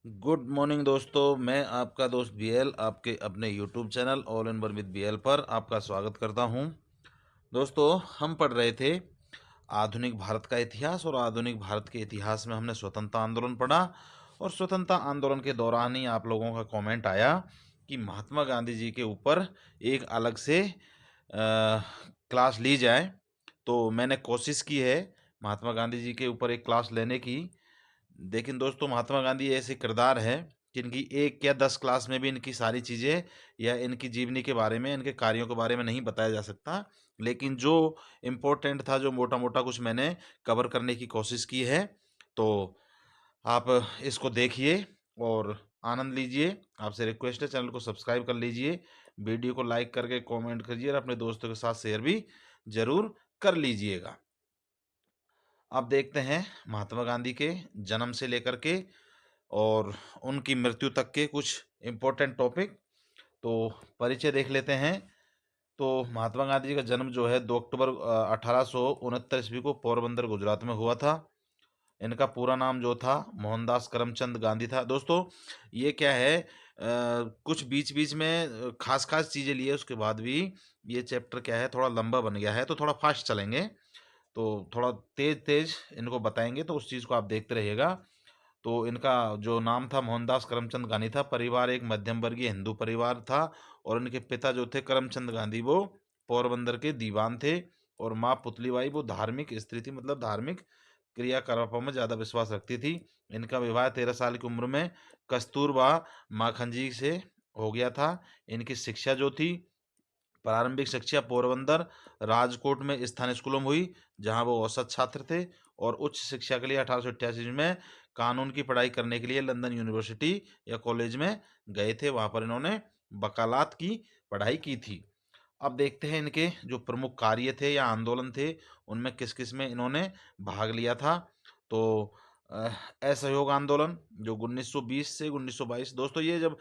Good morning दोस्तों। मैं आपका दोस्त बीएल आपके अपने YouTube channel all in one with BL पर आपका स्वागत करता हूं। दोस्तों, हम पढ़ रहे थे आधुनिक भारत का इतिहास और आधुनिक भारत के इतिहास में हमने स्वतंत्रता आंदोलन पढ़ा। और स्वतंत्रता आंदोलन के दौरान ही आप लोगों का कमेंट आया कि महात्मा गांधी जी के ऊपर एक अलग से क्लास ली जाए। तो मैंने कोशिश की है महात्मा गांधी जी के ऊपर एक क्लास लेने की। लेकिन दोस्तों, महात्मा गांधी ऐसे किरदार हैं कि इनकी एक या 10 क्लास में भी इनकी सारी चीज़ें या इनकी जीवनी के बारे में, इनके कार्यों के बारे में नहीं बताया जा सकता। लेकिन जो इम्पोर्टेंट था, जो मोटा मोटा कुछ मैंने कवर करने की कोशिश की है, तो आप इसको देखिए और आनंद लीजिए। आपसे रिक्वेस्ट है, चैनल को सब्सक्राइब कर लीजिए, वीडियो को लाइक करके कमेंट करिए और अपने दोस्तों के साथ शेयर भी ज़रूर कर लीजिएगा। अब देखते हैं महात्मा गांधी के जन्म से लेकर के और उनकी मृत्यु तक के कुछ इम्पोर्टेंट टॉपिक। तो परिचय देख लेते हैं। तो महात्मा गांधी जी का जन्म जो है 2 अक्टूबर 1869 ईस्वी को पोरबंदर गुजरात में हुआ था। इनका पूरा नाम जो था मोहनदास करमचंद गांधी था। दोस्तों, ये क्या है, कुछ बीच बीच में खास खास चीज़ें लिए उसके बाद भी ये चैप्टर क्या है, थोड़ा लंबा बन गया है, तो थोड़ा फास्ट चलेंगे। तो थोड़ा तेज तेज इनको बताएंगे, तो उस चीज़ को आप देखते रहिएगा। तो इनका जो नाम था मोहनदास करमचंद गांधी था। परिवार एक मध्यम वर्गीय हिंदू परिवार था और इनके पिता जो थे करमचंद गांधी, वो पोरबंदर के दीवान थे। और माँ पुतलीबाई वो धार्मिक स्त्री थी, मतलब धार्मिक क्रियाकलापों में ज़्यादा विश्वास रखती थी। इनका विवाह 13 साल की उम्र में कस्तूरबा माखनजी से हो गया था। इनकी शिक्षा जो थी, प्रारंभिक शिक्षा पोरबंदर राजकोट में स्थानीय स्कूलों में हुई, जहां वो औसत छात्र थे। और उच्च शिक्षा के लिए 1888 में कानून की पढ़ाई करने के लिए लंदन यूनिवर्सिटी या कॉलेज में गए थे। वहां पर इन्होंने वकालत की पढ़ाई की थी। अब देखते हैं इनके जो प्रमुख कार्य थे या आंदोलन थे, उनमें किस किस में इन्होंने भाग लिया था। तो असहयोग आंदोलन जो 1920 से 1922। दोस्तों, ये जब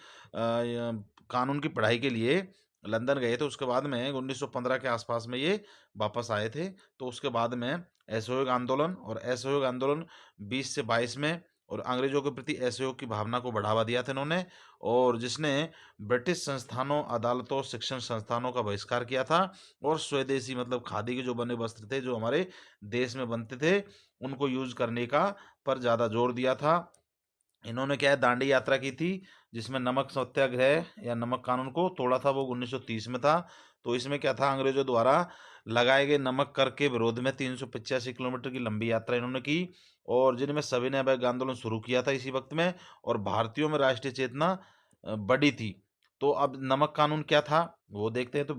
कानून की पढ़ाई के लिए लंदन गए थे, उसके बाद में 1915 के आसपास में ये वापस आए थे। तो उसके बाद में असहयोग आंदोलन, और असहयोग आंदोलन 20 से 22 में, और अंग्रेजों के प्रति असहयोग की भावना को बढ़ावा दिया था इन्होंने। और जिसने ब्रिटिश संस्थानों, अदालतों, शिक्षण संस्थानों का बहिष्कार किया था। और स्वदेशी मतलब खादी के जो बने वस्त्र थे, जो हमारे देश में बनते थे, उनको यूज करने का पर ज़्यादा जोर दिया था। इन्होंने क्या है, दांडी यात्रा की थी, जिसमें नमक सत्याग्रह या नमक कानून को तोड़ा था, वो 1930 में था। तो इसमें क्या था, अंग्रेजों द्वारा लगाए गए नमक कर के विरोध में 385 किलोमीटर की लंबी यात्रा इन्होंने की। और जिनमें सभी ने अभय आंदोलन शुरू किया था इसी वक्त में। और भारतीयों में राष्ट्रीय चेतना बड़ी थी। तो अब नमक कानून क्या था वो देखते हैं। तो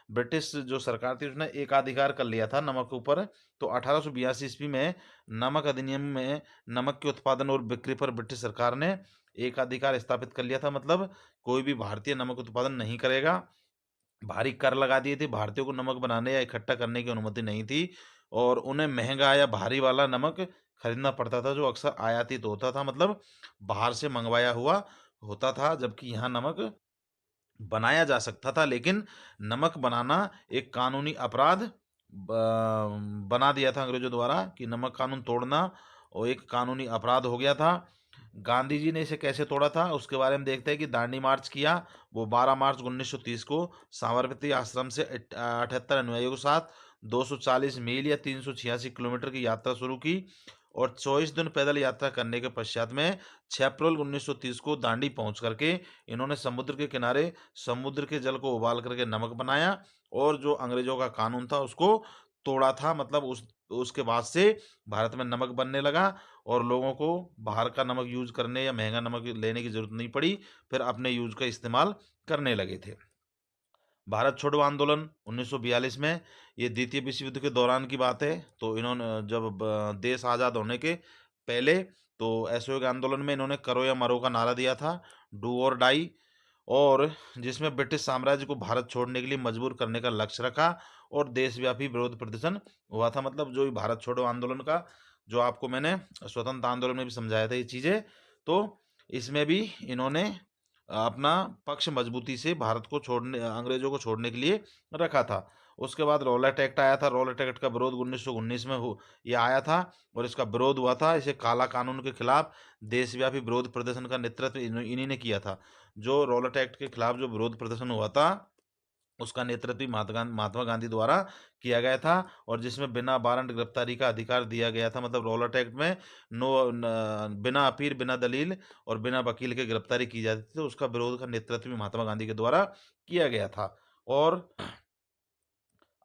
ब्रिटिश जो सरकार थी, उसने एकाधिकार कर लिया था नमक के ऊपर। तो 1882 ईस्वी में नमक अधिनियम में नमक के उत्पादन और बिक्री पर ब्रिटिश सरकार ने एकाधिकार स्थापित कर लिया था। मतलब कोई भी भारतीय नमक उत्पादन नहीं करेगा। भारी कर लगा दिए थे, भारतीयों को नमक बनाने या इकट्ठा करने की अनुमति नहीं थी। और उन्हें महंगा या भारी वाला नमक खरीदना पड़ता था, जो अक्सर आयातित होता था, मतलब बाहर से मंगवाया हुआ होता था। जबकि यहाँ नमक बनाया जा सकता था, लेकिन नमक बनाना एक कानूनी अपराध बना दिया था अंग्रेजों द्वारा, कि नमक कानून तोड़ना और एक कानूनी अपराध हो गया था। गांधी जी ने इसे कैसे तोड़ा था उसके बारे में देखते हैं कि दांडी मार्च किया। वो 12 मार्च 1930 को साबरमती आश्रम से 78 अनुयायियों के साथ 240 मील या 386 किलोमीटर की यात्रा शुरू की। और 24 दिन पैदल यात्रा करने के पश्चात में 6 अप्रैल 1930 को दांडी पहुंच करके इन्होंने समुद्र के किनारे समुद्र के जल को उबाल करके नमक बनाया। और जो अंग्रेजों का कानून था उसको तोड़ा था। मतलब उसके बाद से भारत में नमक बनने लगा और लोगों को बाहर का नमक यूज करने या महंगा नमक लेने की जरूरत नहीं पड़ी। फिर अपने यूज का इस्तेमाल करने लगे थे। भारत छोड़ो आंदोलन 1942 में, ये द्वितीय विश्व युद्ध के दौरान की बात है। तो इन्होंने जब देश आज़ाद होने के पहले, तो असहयोग आंदोलन में इन्होंने करो या मरो का नारा दिया था, डू और डाई। और जिसमें ब्रिटिश साम्राज्य को भारत छोड़ने के लिए मजबूर करने का लक्ष्य रखा। और देशव्यापी विरोध प्रदर्शन हुआ था। मतलब जो ये भारत छोड़ो आंदोलन का, जो आपको मैंने स्वतंत्र आंदोलन में भी समझाया था ये चीज़ें, तो इसमें भी इन्होंने अपना पक्ष मजबूती से भारत को छोड़ने, अंग्रेजों को छोड़ने के लिए रखा था। उसके बाद रॉलेट एक्ट आया था। रॉलेट एक्ट का विरोध 1919 में ये आया था और इसका विरोध हुआ था। इसे काला कानून के खिलाफ देशव्यापी विरोध प्रदर्शन का नेतृत्व इन्हीं ने किया था। जो रॉलेट एक्ट के खिलाफ जो विरोध प्रदर्शन हुआ था उसका नेतृत्व भी महात्मा गांधी द्वारा किया गया था, और जिसमें बिना वारंट गिरफ्तारी का अधिकार दिया गया था। मतलब रॉलेट एक्ट में बिना अपील, बिना दलील और बिना वकील के गिरफ्तारी की जाती थी। तो उसका विरोध का नेतृत्व भी महात्मा गांधी के द्वारा किया गया था। और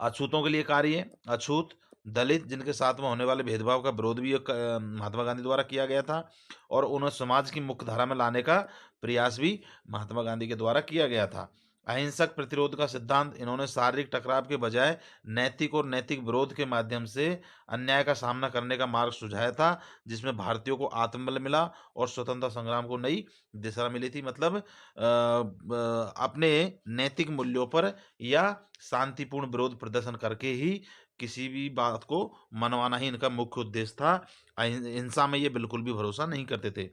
अछूतों के लिए कार्य, अछूत दलित जिनके साथ में होने वाले भेदभाव का विरोध भी महात्मा गांधी द्वारा किया गया था, और उन्हें समाज की मुख्य धारा में लाने का प्रयास भी महात्मा गांधी के द्वारा किया गया था। अहिंसक प्रतिरोध का सिद्धांत, इन्होंने शारीरिक टकराव के बजाय नैतिक और नैतिक विरोध के माध्यम से अन्याय का सामना करने का मार्ग सुझाया था, जिसमें भारतीयों को आत्मबल मिला और स्वतंत्रता संग्राम को नई दिशा मिली थी। मतलब अपने नैतिक मूल्यों पर या शांतिपूर्ण विरोध प्रदर्शन करके ही किसी भी बात को मनवाना ही इनका मुख्य उद्देश्य था। हिंसा में ये बिल्कुल भी भरोसा नहीं करते थे।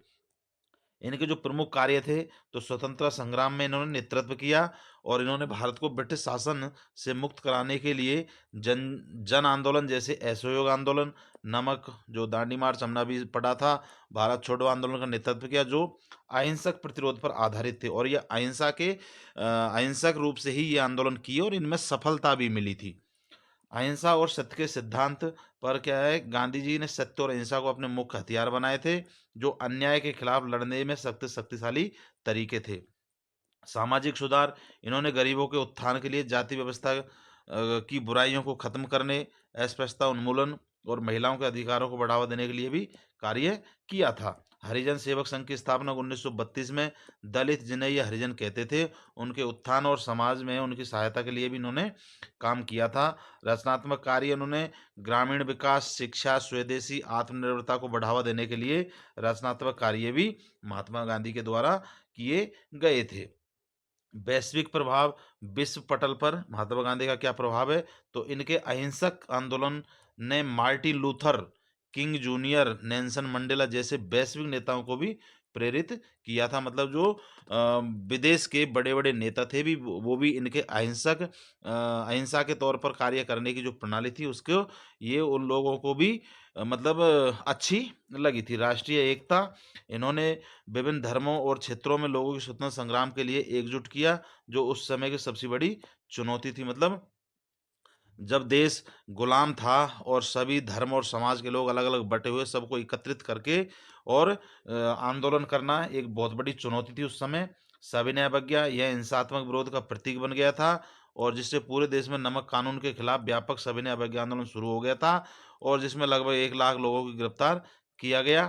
इनके जो प्रमुख कार्य थे, तो स्वतंत्रता संग्राम में इन्होंने नेतृत्व किया, और इन्होंने भारत को ब्रिटिश शासन से मुक्त कराने के लिए जन जन आंदोलन जैसे असहयोग आंदोलन, नमक जो दांडी मार्च हमने अभी पढ़ा था, भारत छोड़ो आंदोलन का नेतृत्व किया, जो अहिंसक प्रतिरोध पर आधारित थे। और ये अहिंसक रूप से ही ये आंदोलन किए और इनमें सफलता भी मिली थी। अहिंसा और सत्य के सिद्धांत पर क्या है, गांधी जी ने सत्य और अहिंसा को अपने मुख्य हथियार बनाए थे, जो अन्याय के खिलाफ लड़ने में शक्तिशाली तरीके थे। सामाजिक सुधार, इन्होंने गरीबों के उत्थान के लिए जाति व्यवस्था की बुराइयों को खत्म करने, अस्पृश्यता उन्मूलन और महिलाओं के अधिकारों को बढ़ावा देने के लिए भी कार्य किया था। हरिजन सेवक संघ की स्थापना 1932 में, दलित जिन्हें ये हरिजन कहते थे, उनके उत्थान और समाज में उनकी सहायता के लिए भी इन्होंने काम किया था। रचनात्मक कार्य, इन्होंने ग्रामीण विकास, शिक्षा, स्वदेशी आत्मनिर्भरता को बढ़ावा देने के लिए रचनात्मक कार्य भी महात्मा गांधी के द्वारा किए गए थे। वैश्विक प्रभाव, विश्व पटल पर महात्मा गांधी का क्या प्रभाव है, तो इनके अहिंसक आंदोलन ने Martin Luther king junior, Nelson Mandela जैसे वैश्विक नेताओं को भी प्रेरित किया था। मतलब जो विदेश के बड़े बड़े नेता थे भी, वो भी इनके अहिंसा के तौर पर कार्य करने की जो प्रणाली थी उसको, ये उन लोगों को भी मतलब अच्छी लगी थी। राष्ट्रीय एकता, इन्होंने विभिन्न धर्मों और क्षेत्रों में लोगों के स्वतंत्रता संग्राम के लिए एकजुट किया, जो उस समय की सबसे बड़ी चुनौती थी। मतलब जब देश गुलाम था और सभी धर्म और समाज के लोग अलग अलग बटे हुए, सबको एकत्रित करके और आंदोलन करना एक बहुत बड़ी चुनौती थी उस समय। सविनय अवज्ञा, यह हिंसात्मक विरोध का प्रतीक बन गया था, और जिससे पूरे देश में नमक कानून के खिलाफ व्यापक सविनय अवज्ञा आंदोलन शुरू हो गया था, और जिसमें लगभग 1 लाख लोगों को गिरफ्तार किया गया।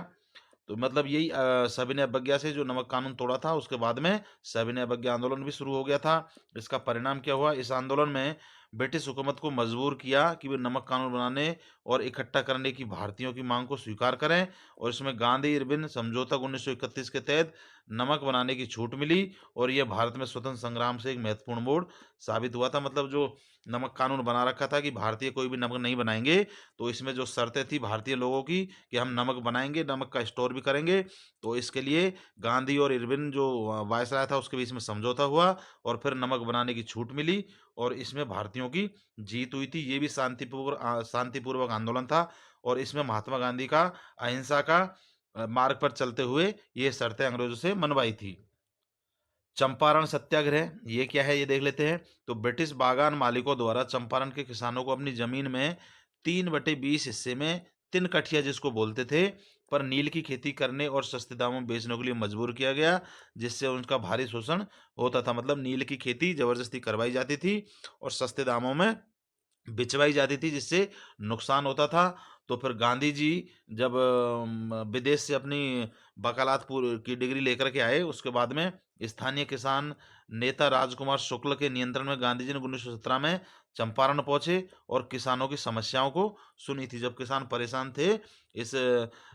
तो मतलब यही सविनय अवज्ञा से जो नमक कानून तोड़ा था, उसके बाद में सविनय अवज्ञा आंदोलन भी शुरू हो गया था। इसका परिणाम क्या हुआ, इस आंदोलन में ब्रिटिश हुकूमत को मजबूर किया कि वे नमक कानून बनाने और इकट्ठा करने की भारतीयों की मांग को स्वीकार करें, और इसमें गांधी इरविन समझौता 1931 के तहत नमक बनाने की छूट मिली, और यह भारत में स्वतंत्र संग्राम से एक महत्वपूर्ण मोड़ साबित हुआ था। मतलब जो नमक कानून बना रखा था कि भारतीय कोई भी नमक नहीं बनाएंगे, तो इसमें जो शर्तें थी भारतीय लोगों की कि हम नमक बनाएंगे, नमक का स्टोर भी करेंगे, तो इसके लिए गांधी और इरविन जो वायसराय था उसके बीच में समझौता हुआ, और फिर नमक बनाने की छूट मिली, और इसमें भारतीयों की जीत हुई थी। ये भी शांतिपूर्वक आंदोलन था, और इसमें महात्मा गांधी का अहिंसा का मार्ग पर चलते हुए ये शर्तें अंग्रेजों से मनवाई थी। चंपारण सत्याग्रह, ये क्या है ये देख लेते हैं। तो ब्रिटिश बागान मालिकों द्वारा चंपारण के किसानों को अपनी जमीन में 3/20 हिस्से में तिनकठिया जिसको बोलते थे पर नील की खेती करने और सस्ते दामों में बेचने के लिए मजबूर किया गया, जिससे उनका भारी शोषण होता था। मतलब नील की खेती जबरदस्ती करवाई जाती थी और सस्ते दामों में बिचवाई जाती थी, जिससे नुकसान होता था। तो फिर गांधी जी जब विदेश से अपनी वकालत की डिग्री लेकर के आए, उसके बाद में स्थानीय किसान नेता राजकुमार शुक्ल के नियंत्रण में गांधी जी ने 1917 में चंपारण पहुंचे और किसानों की समस्याओं को सुनी थी। जब किसान परेशान थे इस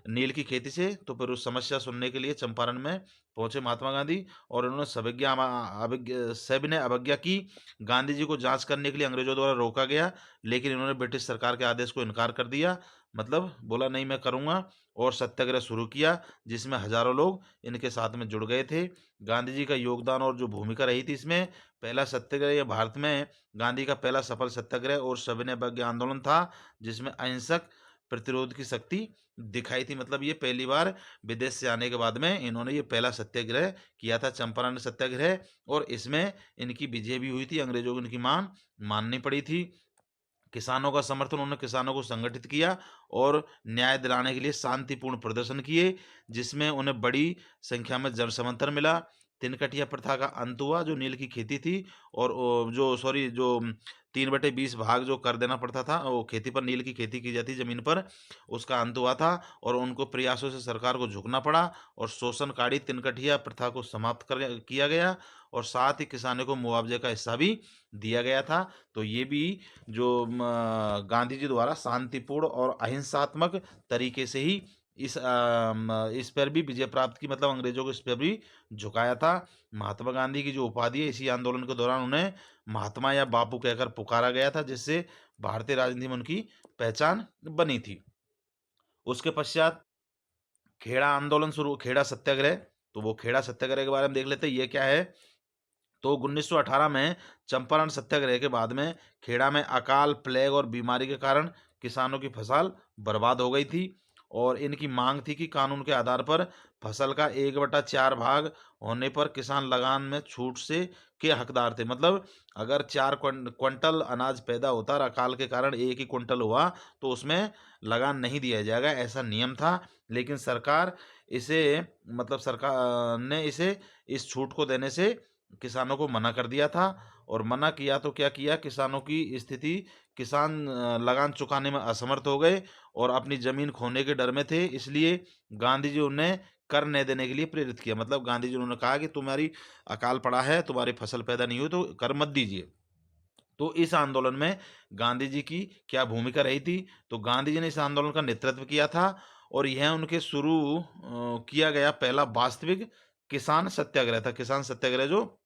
नील की खेती से, तो फिर उस समस्या सुनने के लिए चंपारण में पहुंचे महात्मा गांधी, और उन्होंने सविनय अवज्ञा की। गांधी जी को जांच करने के लिए अंग्रेजों द्वारा रोका गया, लेकिन इन्होंने ब्रिटिश सरकार के आदेश को इनकार कर दिया। मतलब बोला नहीं मैं करूँगा, और सत्याग्रह शुरू किया, जिसमें हजारों लोग इनके साथ में जुड़ गए थे। गांधी जी का योगदान और जो भूमिका रही थी इसमें, पहला सत्याग्रह ये भारत में गांधी का पहला सफल सत्याग्रह और सविनय अवज्ञा आंदोलन था, जिसमें अहिंसक प्रतिरोध की शक्ति दिखाई थी। मतलब ये पहली बार विदेश से आने के बाद में इन्होंने ये पहला सत्याग्रह किया था, चंपारण सत्याग्रह, और इसमें इनकी विजय भी हुई थी, अंग्रेजों को इनकी मांग माननी पड़ी थी। किसानों का समर्थन, उन्होंने किसानों को संगठित किया और न्याय दिलाने के लिए शांतिपूर्ण प्रदर्शन किए, जिसमें उन्हें बड़ी संख्या में जन समर्थन मिला। तिनकटिया प्रथा का अंत हुआ, जो नील की खेती थी, और जो 3/20 भाग जो कर देना पड़ता था, वो खेती पर, नील की खेती की जाती जमीन पर, उसका अंत हुआ था, और उनको प्रयासों से सरकार को झुकना पड़ा, और शोषणकारी तिनकटिया प्रथा को समाप्त कर किया गया, और साथ ही किसानों को मुआवजे का हिस्सा भी दिया गया था। तो ये भी जो गांधी जी द्वारा शांतिपूर्ण और अहिंसात्मक तरीके से ही इस पर भी विजय प्राप्त की, मतलब अंग्रेजों को इस पर भी झुकाया था। महात्मा गांधी की जो उपाधि है, इसी आंदोलन के दौरान उन्हें महात्मा या बापू कहकर पुकारा गया था, जिससे भारतीय राजनीति में उनकी पहचान बनी थी। उसके पश्चात खेड़ा सत्याग्रह। तो वो खेड़ा सत्याग्रह के बारे में देख लेते हैं, ये क्या है। तो 1918 में चंपारण सत्याग्रह के बाद में खेड़ा में अकाल, प्लेग और बीमारी के कारण किसानों की फसल बर्बाद हो गई थी, और इनकी मांग थी कि कानून के आधार पर फसल का 1/4 भाग होने पर किसान लगान में छूट से के हकदार थे। मतलब अगर 4 क्विंटल अनाज पैदा होता और अकाल के कारण 1 ही क्विंटल हुआ, तो उसमें लगान नहीं दिया जाएगा, ऐसा नियम था। लेकिन सरकार इसे मतलब सरकार ने इसे इस छूट को देने से किसानों को मना कर दिया था। और मना किया तो क्या किया, किसानों की स्थिति, किसान लगान चुकाने में असमर्थ हो गए और अपनी जमीन खोने के डर में थे, इसलिए गांधी जी उन्हें कर न देने के लिए प्रेरित किया। मतलब गांधी जी उन्होंने कहा कि तुम्हारी अकाल पड़ा है, तुम्हारी फसल पैदा नहीं हुई, तो कर मत दीजिए। तो इस आंदोलन में गांधी जी की क्या भूमिका रही थी, तो गांधी जी ने इस आंदोलन का नेतृत्व किया था, और यह उनके शुरू किया गया पहला वास्तविक किसान सत्याग्रह था। किसान सत्याग्रह जो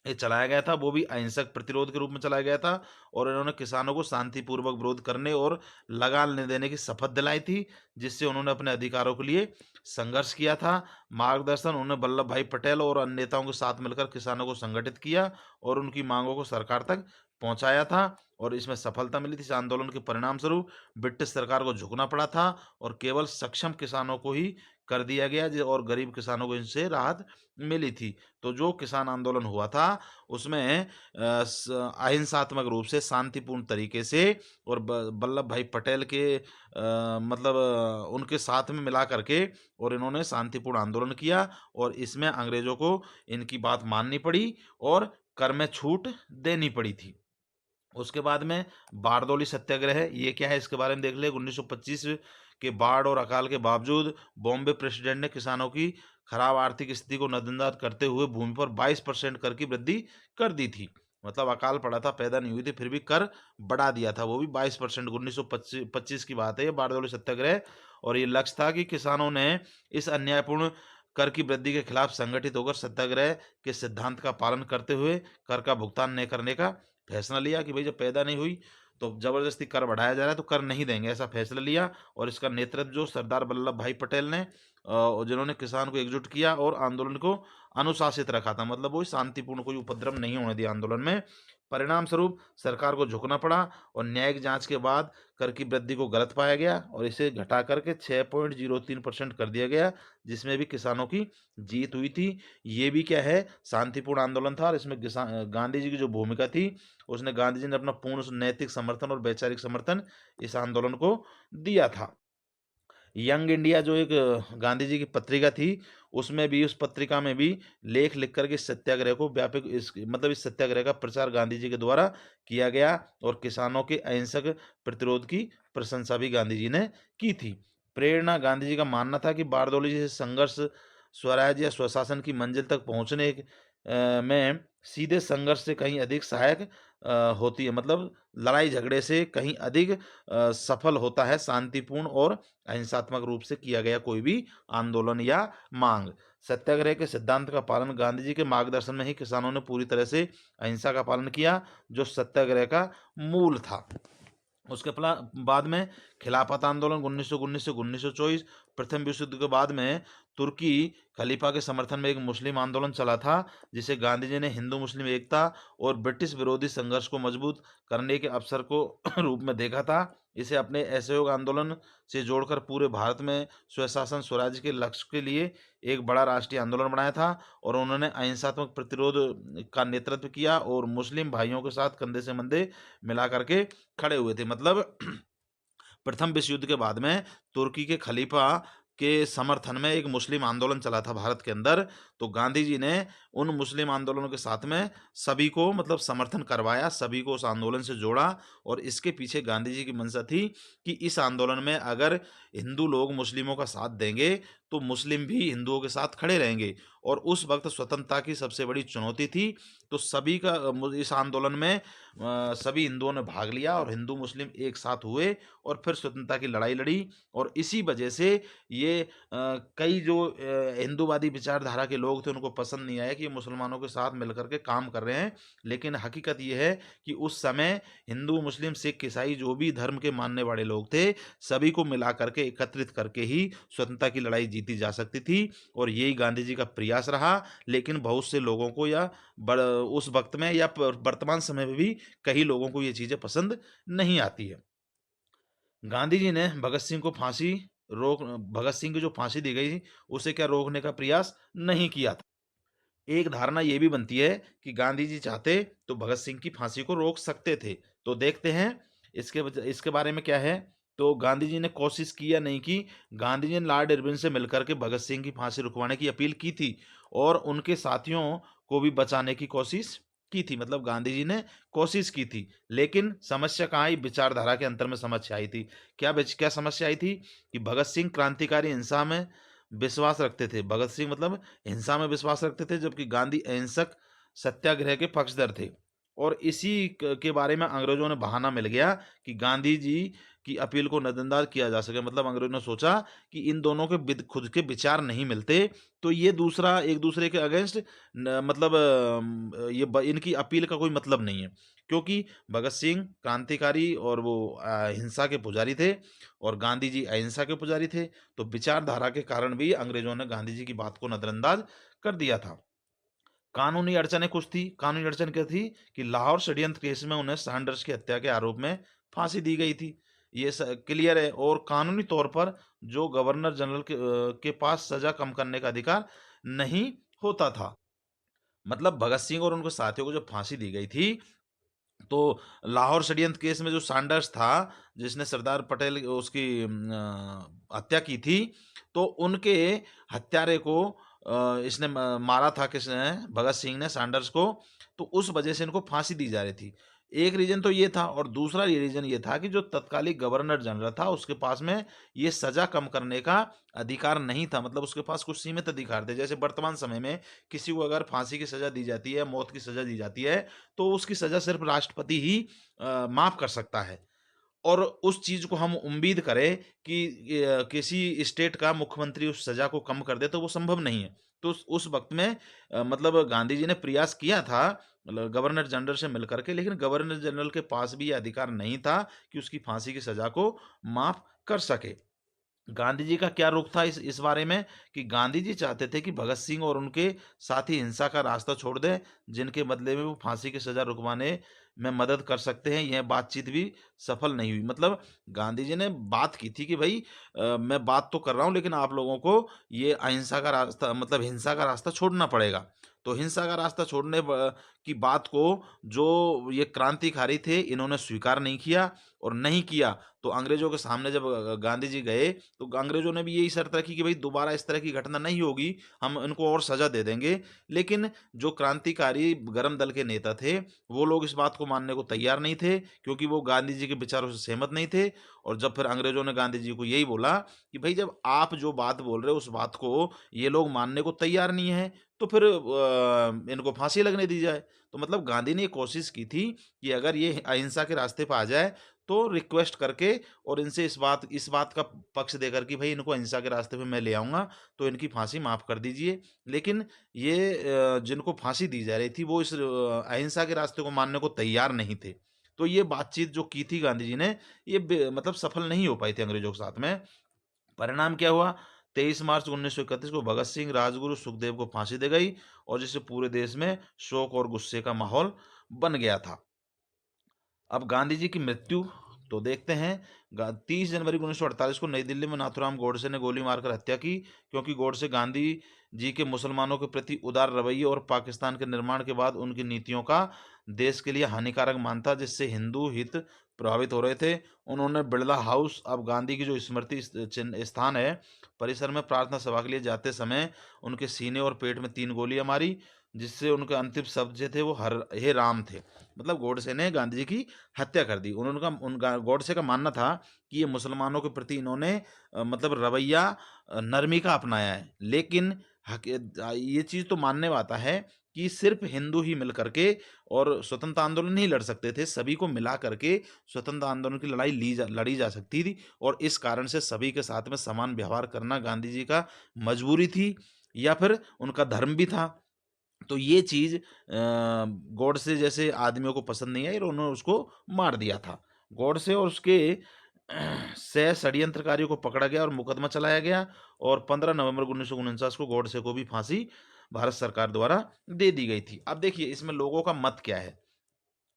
ये चलाया गया था, वो भी अहिंसक प्रतिरोध के रूप में चलाया गया था, और इन्होंने किसानों को शांतिपूर्वक विरोध करने और लगान न देने की शपथ दिलाई थी, जिससे उन्होंने अपने अधिकारों के लिए संघर्ष किया था। मार्गदर्शन उन्होंने वल्लभ भाई पटेल और अन्य नेताओं के साथ मिलकर किसानों को संगठित किया और उनकी मांगों को सरकार तक पहुंचाया था, और इसमें सफलता मिली थी। इस आंदोलन के परिणाम स्वरूप ब्रिटिश सरकार को झुकना पड़ा था, और केवल सक्षम किसानों को ही कर दिया गया, और गरीब किसानों को इनसे राहत मिली थी। तो जो किसान आंदोलन हुआ था, उसमें अहिंसात्मक रूप से, शांतिपूर्ण तरीके से, और वल्लभ भाई पटेल के मतलब उनके साथ में मिला करके, और इन्होंने शांतिपूर्ण आंदोलन किया, और इसमें अंग्रेजों को इनकी बात माननी पड़ी और कर में छूट देनी पड़ी थी। उसके बाद में बारदौली सत्याग्रह है, ये क्या है इसके बारे में देख ले। 1925 के बाढ़ और अकाल के बावजूद बॉम्बे प्रेसिडेंट ने किसानों की खराब आर्थिक स्थिति को नजरअंदाज करते हुए भूमि पर 22% कर की वृद्धि कर दी थी। मतलब अकाल पड़ा था, पैदा नहीं हुई थी, फिर भी कर बढ़ा दिया था, वो भी 22%। 1925 की बात है ये, बारदौली सत्याग्रह। और ये लक्ष्य था कि किसानों ने इस अन्यायपूर्ण कर की वृद्धि के खिलाफ संगठित होकर सत्याग्रह के सिद्धांत का पालन करते हुए कर का भुगतान नहीं करने का फैसला लिया, कि भाई जब पैदा नहीं हुई तो जबरदस्ती कर बढ़ाया जा रहा है तो कर नहीं देंगे, ऐसा फैसला लिया। और इसका नेतृत्व जो सरदार वल्लभ भाई पटेल ने, जिन्होंने किसान को एकजुट किया और आंदोलन को अनुशासित रखा था। मतलब वो शांतिपूर्ण, कोई उपद्रव नहीं होने दिया आंदोलन में। परिणाम स्वरूप सरकार को झुकना पड़ा, और न्यायिक जांच के बाद कर की वृद्धि को गलत पाया गया, और इसे घटा करके 6.03% कर दिया गया, जिसमें भी किसानों की जीत हुई थी। ये भी क्या है, शांतिपूर्ण आंदोलन था, और इसमें गांधी जी की जो भूमिका थी, उसने गांधी जी ने अपना पूर्ण नैतिक समर्थन और वैचारिक समर्थन इस आंदोलन को दिया था। यंग इंडिया जो एक गांधी जी की पत्रिका थी, उसमें भी, उस पत्रिका में भी लेख लिख करके इस सत्याग्रह को व्यापक, इस सत्याग्रह का प्रचार गांधी जी के द्वारा किया गया, और किसानों के अहिंसक प्रतिरोध की प्रशंसा भी गांधी जी ने की थी। प्रेरणा, गांधी जी का मानना था कि बारदौली जैसे संघर्ष स्वराज या स्वशासन की मंजिल तक पहुंचने में सीधे संघर्ष से कहीं अधिक सहायक होती है। मतलब लड़ाई झगड़े से कहीं अधिक सफल होता है शांतिपूर्ण और अहिंसात्मक रूप से किया गया कोई भी आंदोलन या मांग। सत्याग्रह के सिद्धांत का पालन, गांधी जी के मार्गदर्शन में ही किसानों ने पूरी तरह से अहिंसा का पालन किया, जो सत्याग्रह का मूल था। उसके बाद में खिलाफत आंदोलन 1919 से 1924। प्रथम विश्व युद्ध के बाद में तुर्की खलीफा के समर्थन में एक मुस्लिम आंदोलन चला था, जिसे गांधी जी ने हिंदू मुस्लिम एकता और ब्रिटिश विरोधी संघर्ष को मजबूत करने के अवसर को रूप में देखा था। इसे अपने असहयोग आंदोलन से जोड़कर पूरे भारत में स्वशासन स्वराज्य के लक्ष्य के लिए एक बड़ा राष्ट्रीय आंदोलन बनाया था, और उन्होंने अहिंसात्मक प्रतिरोध का नेतृत्व किया और मुस्लिम भाइयों के साथ कंधे से कंधे मिला करके खड़े हुए थे। मतलब प्रथम विश्व युद्ध के बाद में तुर्की के खलीफा के समर्थन में एक मुस्लिम आंदोलन चला था भारत के अंदर। तो गांधी जी ने उन मुस्लिम आंदोलनों के साथ में सभी को मतलब समर्थन करवाया, सभी को उस आंदोलन से जोड़ा, और इसके पीछे गांधी जी की मंशा थी कि इस आंदोलन में अगर हिंदू लोग मुस्लिमों का साथ देंगे तो मुस्लिम भी हिंदुओं के साथ खड़े रहेंगे। और उस वक्त स्वतंत्रता की सबसे बड़ी चुनौती थी, तो सभी का इस आंदोलन में सभी हिंदुओं ने भाग लिया और हिंदू मुस्लिम एक साथ हुए और फिर स्वतंत्रता की लड़ाई लड़ी। और इसी वजह से ये कई जो हिंदूवादी विचारधारा के लोग थे उनको पसंद नहीं आया कि ये मुसलमानों के साथ मिलकर के काम कर रहे हैं, लेकिन हकीकत ये है कि उस समय हिंदू मुस्लिम सिख ईसाई जो भी धर्म के मानने वाले लोग थे, सभी को मिला करके एकत्रित करके ही स्वतंत्रता की लड़ाई जीती जा सकती थी। और यही गांधी जी का प्रयास रहा। लेकिन बहुत से लोगों को या उस वक्त में या वर्तमान समय में भी कई लोगों को ये चीज़ें पसंद नहीं आती है। गांधी जी ने भगत सिंह की जो फांसी दी गई थी उसे क्या रोकने का प्रयास नहीं किया था। एक धारणा ये भी बनती है कि गांधी जी चाहते तो भगत सिंह की फांसी को रोक सकते थे। तो देखते हैं इसके बारे में क्या है। तो गांधी जी ने कोशिश की या नहीं की। गांधी जी ने लॉर्ड इरविन से मिलकर के भगत सिंह की फांसी रुकवाने की अपील की थी और उनके साथियों को भी बचाने की कोशिश की थी। मतलब गांधी जी ने कोशिश की थी, लेकिन समस्या कहाँ आई? विचारधारा के अंतर में समस्या आई थी। क्या समस्या आई थी कि भगत सिंह क्रांतिकारी हिंसा में विश्वास रखते थे। भगत सिंह मतलब हिंसा में विश्वास रखते थे, जबकि गांधी अहिंसक सत्याग्रह के पक्षधर थे। और इसी के बारे में अंग्रेजों ने बहाना मिल गया कि गांधी जी की अपील को नजरअंदाज किया जा सके। मतलब अंग्रेजों ने सोचा कि इन दोनों के खुद के विचार नहीं मिलते, तो ये दूसरा एक दूसरे के अगेंस्ट मतलब इनकी अपील का कोई मतलब नहीं है। क्योंकि भगत सिंह क्रांतिकारी और वो हिंसा के पुजारी थे और गांधी जी अहिंसा के पुजारी थे। तो विचारधारा के कारण भी अंग्रेजों ने गांधी जी की बात को नजरअंदाज कर दिया था। कानूनी अड़चनें कुछ थी। कानूनी अड़चन क्या थी कि लाहौर षड्यंत्र केस में उन्हें सैंडर्स की हत्या के आरोप में फांसी दी गई थी। ये क्लियर है। और कानूनी तौर पर जो गवर्नर जनरल के पास सजा कम करने का अधिकार नहीं होता था। मतलब भगत सिंह और उनके साथियों को जब फांसी दी गई थी, तो लाहौर षड्यंत्र केस में जो सैंडर्स था, जिसने सरदार पटेल उसकी हत्या की थी, तो उनके हत्यारे को इसने मारा था। किसने? भगत सिंह ने सैंडर्स को। तो उस वजह से इनको फांसी दी जा रही थी। एक रीजन तो ये था, और दूसरा ये रीजन ये था कि जो तत्कालीन गवर्नर जनरल था उसके पास में ये सजा कम करने का अधिकार नहीं था। मतलब उसके पास कुछ सीमित अधिकार थे। जैसे वर्तमान समय में किसी को अगर फांसी की सजा दी जाती है, मौत की सजा दी जाती है, तो उसकी सजा सिर्फ राष्ट्रपति ही माफ कर सकता है। और उस चीज को हम उम्मीद करें कि किसी स्टेट का मुख्यमंत्री उस सजा को कम कर दे, तो वो संभव नहीं है। तो उस वक्त में मतलब गांधी जी ने प्रयास किया था मतलब गवर्नर जनरल से मिलकर के, लेकिन गवर्नर जनरल के पास भी ये अधिकार नहीं था कि उसकी फांसी की सजा को माफ कर सके। गांधी जी का क्या रुख था इस बारे में कि गांधी जी चाहते थे कि भगत सिंह और उनके साथी हिंसा का रास्ता छोड़ दें, जिनके बदले में वो फांसी की सजा रुकवाने में मदद कर सकते हैं। यह बातचीत भी सफल नहीं हुई। मतलब गांधी जी ने बात की थी कि भाई मैं बात तो कर रहा हूं, लेकिन आप लोगों को ये अहिंसा का रास्ता मतलब हिंसा का रास्ता छोड़ना पड़ेगा। तो हिंसा का रास्ता छोड़ने की बात को जो ये क्रांतिकारी थे इन्होंने स्वीकार नहीं किया। और नहीं किया तो अंग्रेजों के सामने जब गांधी जी गए, तो अंग्रेजों ने भी यही शर्त रखी कि भाई दोबारा इस तरह की घटना नहीं होगी, हम इनको और सजा दे देंगे। लेकिन जो क्रांतिकारी गरम दल के नेता थे वो लोग इस बात को मानने को तैयार नहीं थे, क्योंकि वो गांधी जी के विचारों से सहमत नहीं थे। और जब फिर अंग्रेजों ने गांधी जी को यही बोला कि भाई जब आप जो बात बोल रहे हो उस बात को ये लोग मानने को तैयार नहीं है, तो फिर इनको फांसी लगने दी जाए। तो मतलब गांधी ने कोशिश की थी कि अगर ये अहिंसा के रास्ते पर आ जाए तो रिक्वेस्ट करके और इनसे इस बात का पक्ष देकर कि भाई इनको अहिंसा के रास्ते पे मैं ले आऊँगा, तो इनकी फांसी माफ़ कर दीजिए। लेकिन ये जिनको फांसी दी जा रही थी वो इस अहिंसा के रास्ते को मानने को तैयार नहीं थे। तो ये बातचीत जो की थी गांधी जी ने, ये मतलब सफल नहीं हो पाई थी अंग्रेजों के साथ में। परिणाम क्या हुआ? 23 मार्च 1931 को भगत सिंह, राजगुरु, सुखदेव को फांसी दे गई और जिससे पूरे देश में शोक और गुस्से का माहौल बन गया था। अब गांधी जी की मृत्यु तो देखते हैं। 30 जनवरी 1948 को नई दिल्ली में नाथूराम गोडसे ने गोली मारकर हत्या की, क्योंकि गोडसे गांधी जी के मुसलमानों के प्रति उदार रवैये और पाकिस्तान के निर्माण के बाद उनकी नीतियों का देश के लिए हानिकारक मानता, जिससे हिंदू हित प्रभावित हो रहे थे। उन्होंने बिड़ला हाउस, अब गांधी की जो स्मृति स्थान है, परिसर में प्रार्थना सभा के लिए जाते समय उनके सीने और पेट में 3 गोलियां मारी, जिससे उनके अंतिम शब्द जो थे वो हर हे राम थे। मतलब गोडसे ने गांधी जी की हत्या कर दी। गोडसे का मानना था कि ये मुसलमानों के प्रति इन्होंने मतलब रवैया नरमी का अपनाया है, लेकिन ये चीज़ तो मानने वाला है कि सिर्फ हिंदू ही मिल करके और स्वतंत्र आंदोलन नहीं लड़ सकते थे, सभी को मिला करके स्वतंत्र आंदोलन की लड़ाई लड़ी जा सकती थी, और इस कारण से सभी के साथ में समान व्यवहार करना गांधी जी का मजबूरी थी या फिर उनका धर्म भी था। तो ये चीज़ गॉडसे जैसे आदमियों को पसंद नहीं आई और उन्होंने उसको मार दिया था। गॉडसे और उसके सह षड्यंत्रकारियों को पकड़ा गया और मुकदमा चलाया गया, और 15 नवंबर 1949 को गॉडसे को भी फांसी भारत सरकार द्वारा दे दी गई थी। अब देखिए इसमें लोगों का मत क्या है?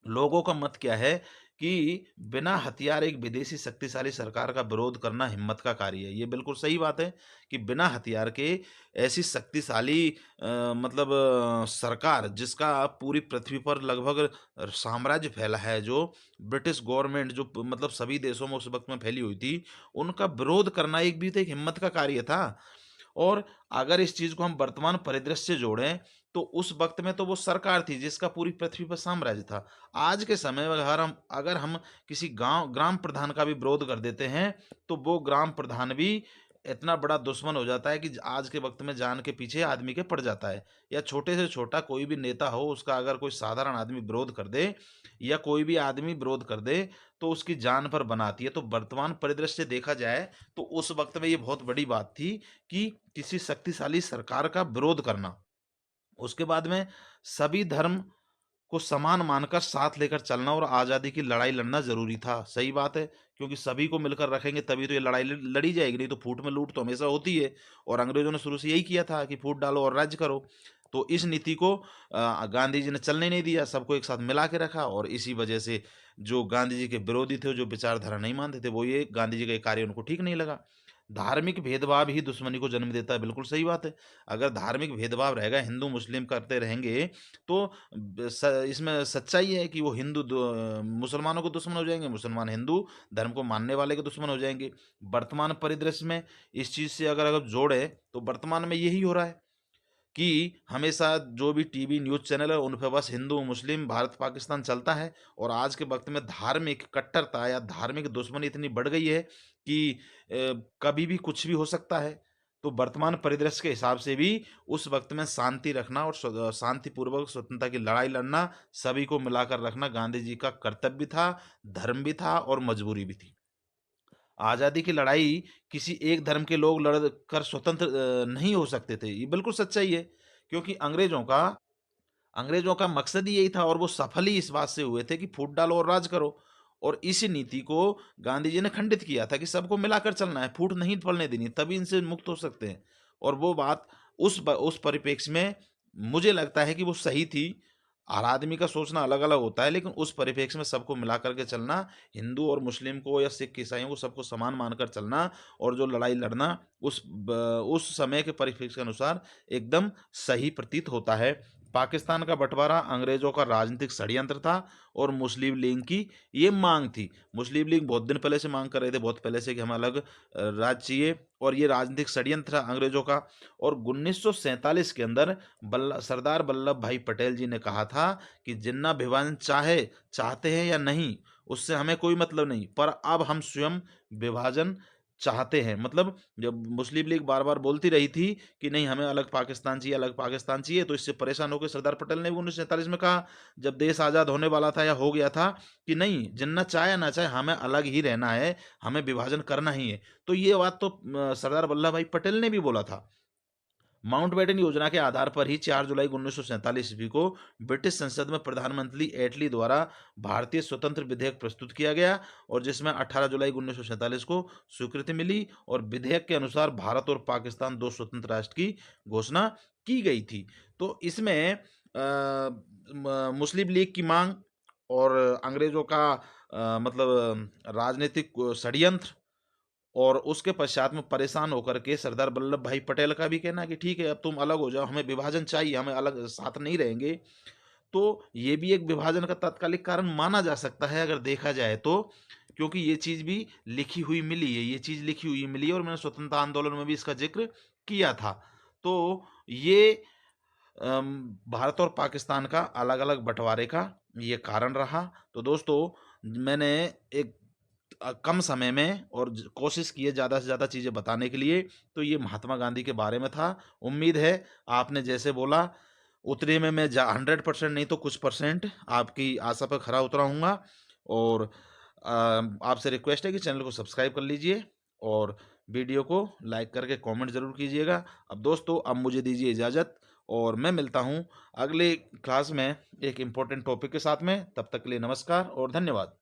लोगों का मत क्या है कि बिना हथियार एक विदेशी शक्तिशाली सरकार का विरोध करना हिम्मत का कार्य है। ये बिल्कुल सही बात है कि बिना हथियार के ऐसी शक्तिशाली मतलब सरकार जिसका पूरी पृथ्वी पर लगभग साम्राज्य फैला है, जो ब्रिटिश गवर्नमेंट जो मतलब सभी देशों में उस वक्त में फैली हुई थी, उनका विरोध करना एक भी तो एक हिम्मत का कार्य था। और अगर इस चीज को हम वर्तमान परिदृश्य से जोड़ें, तो उस वक्त में तो वो सरकार थी जिसका पूरी पृथ्वी पर साम्राज्य था। आज के समय में अगर हम किसी गांव ग्राम प्रधान का भी विरोध कर देते हैं, तो वो ग्राम प्रधान भी इतना बड़ा दुश्मन हो जाता है कि आज के वक्त में जान के पीछे आदमी के पड़ जाता है। या छोटे से छोटा कोई भी नेता हो, उसका अगर कोई साधारण आदमी विरोध कर दे या कोई भी आदमी विरोध कर दे, तो उसकी जान पर बनाती है। तो वर्तमान परिदृश्य से देखा जाए तो उस वक्त में ये बहुत बड़ी बात थी कि किसी शक्तिशाली सरकार का विरोध करना। उसके बाद में सभी धर्म को समान मानकर साथ लेकर चलना और आज़ादी की लड़ाई लड़ना जरूरी था। सही बात है, क्योंकि सभी को मिलकर रखेंगे तभी तो ये लड़ाई लड़ी जाएगी, नहीं तो फूट में लूट तो हमेशा होती है। और अंग्रेजों ने शुरू से यही किया था कि फूट डालो और राज्य करो। तो इस नीति को गांधी जी ने चलने नहीं दिया, सबको एक साथ मिला के रखा, और इसी वजह से जो गांधी जी के विरोधी थे, जो विचारधारा नहीं मानते थे, वो ये गांधी जी का ये कार्य उनको ठीक नहीं लगा। धार्मिक भेदभाव ही दुश्मनी को जन्म देता है, बिल्कुल सही बात है। अगर धार्मिक भेदभाव रहेगा, हिंदू मुस्लिम करते रहेंगे, तो इसमें सच्चाई है कि वो मुसलमानों को दुश्मन हो जाएंगे, मुसलमान हिंदू धर्म को मानने वाले के दुश्मन हो जाएंगे। वर्तमान परिदृश्य में इस चीज़ से अगर अगर जोड़े, तो वर्तमान में यही हो रहा है कि हमेशा जो भी टीवी न्यूज़ चैनल है, उन पे बस हिंदू मुस्लिम भारत पाकिस्तान चलता है। और आज के वक्त में धार्मिक कट्टरता या धार्मिक दुश्मनी इतनी बढ़ गई है कि कभी भी कुछ भी हो सकता है। तो वर्तमान परिदृश्य के हिसाब से भी उस वक्त में शांति रखना और शांतिपूर्वक स्वतंत्रता की लड़ाई लड़ना, सभी को मिलाकर रखना गांधी जी का कर्तव्य था, धर्म भी था और मजबूरी भी थी। आज़ादी की लड़ाई किसी एक धर्म के लोग लड़ कर स्वतंत्र नहीं हो सकते थे, ये बिल्कुल सच्चाई है। क्योंकि अंग्रेजों का मकसद ही यही था, और वो सफल ही इस बात से हुए थे कि फूट डालो और राज करो। और इसी नीति को गांधी जी ने खंडित किया था कि सबको मिलाकर चलना है, फूट नहीं पड़ने देनी, तभी इनसे मुक्त हो सकते हैं। और वो बात उस परिप्रेक्ष्य में मुझे लगता है कि वो सही थी। हर आदमी का सोचना अलग अलग होता है, लेकिन उस परिप्रेक्ष्य में सबको मिला करके चलना, हिंदू और मुस्लिम को या सिख ईसाइयों को सबको समान मानकर चलना, और जो लड़ाई लड़ना उस समय के परिप्रेक्ष्य के अनुसार एकदम सही प्रतीत होता है। पाकिस्तान का बंटवारा अंग्रेजों का राजनीतिक षड्यंत्र था, और मुस्लिम लीग की ये मांग थी। मुस्लिम लीग बहुत दिन पहले से मांग कर रहे थे, बहुत पहले से, कि हमें अलग राज्य चाहिए, और ये राजनीतिक षड्यंत्र था अंग्रेजों का। और 1947 के अंदर सरदार वल्लभ भाई पटेल जी ने कहा था कि जिन्ना विभाजन चाहते हैं या नहीं, उससे हमें कोई मतलब नहीं, पर अब हम स्वयं विभाजन चाहते हैं। मतलब जब मुस्लिम लीग बार बार बोलती रही थी कि नहीं हमें अलग पाकिस्तान चाहिए, अलग पाकिस्तान चाहिए, तो इससे परेशान होकर सरदार पटेल ने भी 1947 में कहा, जब देश आज़ाद होने वाला था या हो गया था, कि नहीं, जिन्ना चाहे ना चाहे हमें अलग ही रहना है, हमें विभाजन करना ही है। तो ये बात तो सरदार वल्लभ भाई पटेल ने भी बोला था। माउंटबेटन योजना के आधार पर ही 4 जुलाई 1947 ईस्वी को ब्रिटिश संसद में प्रधानमंत्री एटली द्वारा भारतीय स्वतंत्र विधेयक प्रस्तुत किया गया और जिसमें 18 जुलाई 1947 को स्वीकृति मिली और विधेयक के अनुसार भारत और पाकिस्तान दो स्वतंत्र राष्ट्र की घोषणा की गई थी। तो इसमें मुस्लिम लीग की मांग और अंग्रेजों का मतलब राजनीतिक षड्यंत्र और उसके पश्चात में परेशान होकर के सरदार वल्लभ भाई पटेल का भी कहना कि ठीक है अब तुम अलग हो जाओ, हमें विभाजन चाहिए, हमें अलग साथ नहीं रहेंगे। तो ये भी एक विभाजन का तात्कालिक कारण माना जा सकता है अगर देखा जाए तो, क्योंकि ये चीज़ भी लिखी हुई मिली है, ये चीज़ लिखी हुई मिली है और मैंने स्वतंत्रता आंदोलन में भी इसका जिक्र किया था। तो ये भारत और पाकिस्तान का अलग अलग बंटवारे का ये कारण रहा। तो दोस्तों मैंने एक कम समय में और कोशिश की है ज़्यादा से ज़्यादा चीज़ें बताने के लिए। तो ये महात्मा गांधी के बारे में था। उम्मीद है आपने जैसे बोला उतने में मैं 100% नहीं तो कुछ परसेंट आपकी आशा पर खरा उतरा हूँगा। और आपसे रिक्वेस्ट है कि चैनल को सब्सक्राइब कर लीजिए और वीडियो को लाइक करके कमेंट ज़रूर कीजिएगा। अब दोस्तों अब मुझे दीजिए इजाज़त और मैं मिलता हूँ अगले क्लास में एक इम्पोर्टेंट टॉपिक के साथ में। तब तक के लिए नमस्कार और धन्यवाद।